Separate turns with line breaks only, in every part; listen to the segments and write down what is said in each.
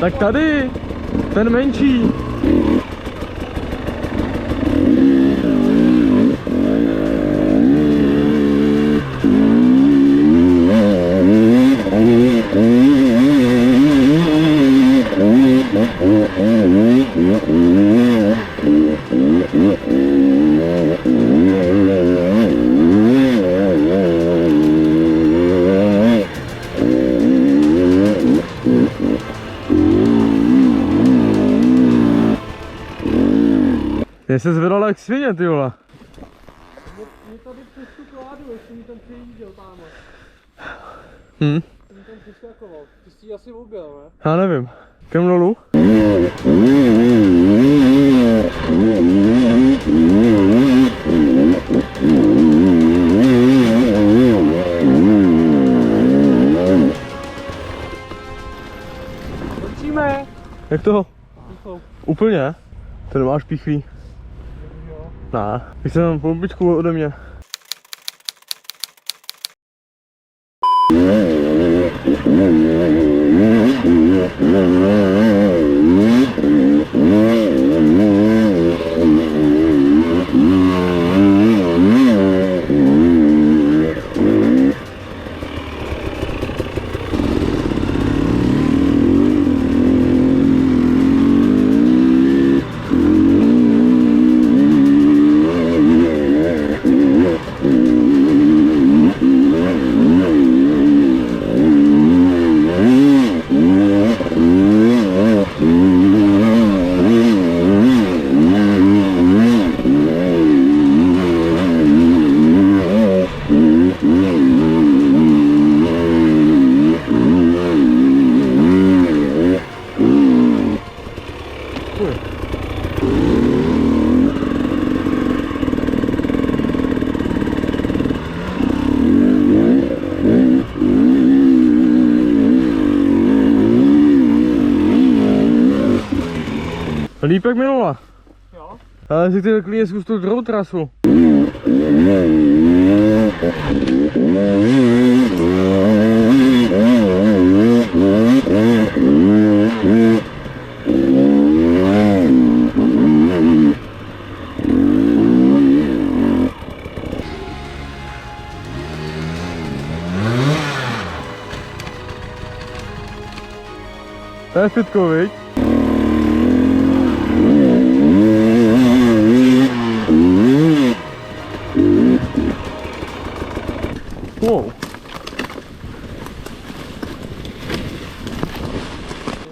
Tak tady, ten menší. Je se zvedala jak svině, ty vole.
Mě tady přes tu kládu, ještě mi tam přejížděl, támo.
Jsem
tam přeskakoval. Ty jsi ji asi objel, ne?
Já nevím. Kam dolů?
Končíme!
Jak to?
Píchou.
Úplně? To nemáš píchlý.
Jo.
Ne. Když jsem po obyčku ode mě. Líp jak minula.
Jo?
Ale si ty klidně zkus tu druhou trasu. To je fitko, viď? Wow.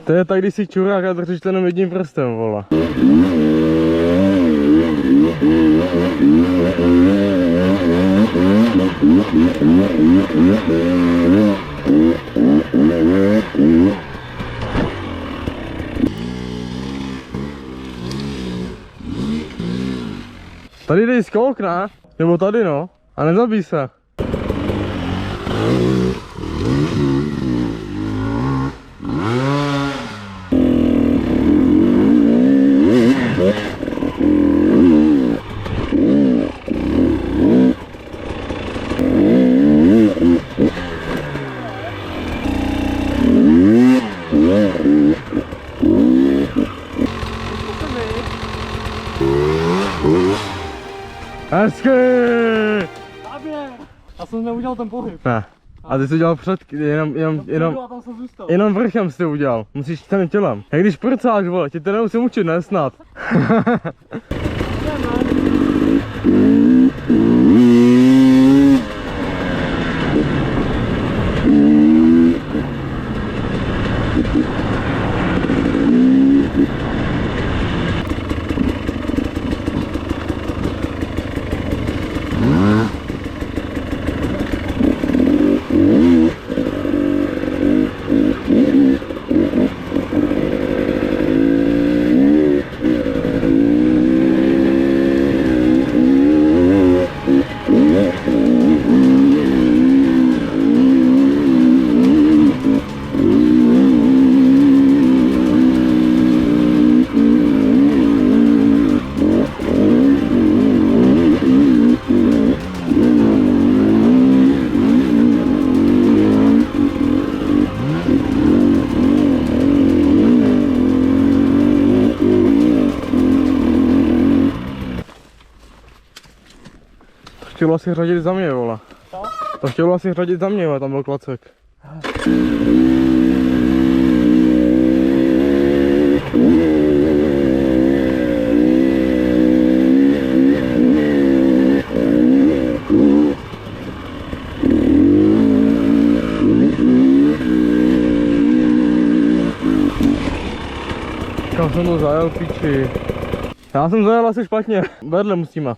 To je tak, když si čurák a držíš to jenom jedním prstem, vola. Tady dej skok, ne? Nebo tady, no. A nezabij se. Hezky!
Já jsem neudělal ten pohyb.
Ne. A ty jsi udělal před, jenom vrchem jsi to udělal. Musíš celým tělem. Jak když prcáš, vole, ti to nemusím učit, ne snad. chtělo asi řadit za mě, vole.
Co?
To chtělo asi řadit za mě, vole, tam byl klacek. Kam jsem to zajel, piči. Já jsem zajel asi špatně. Vedle musíme.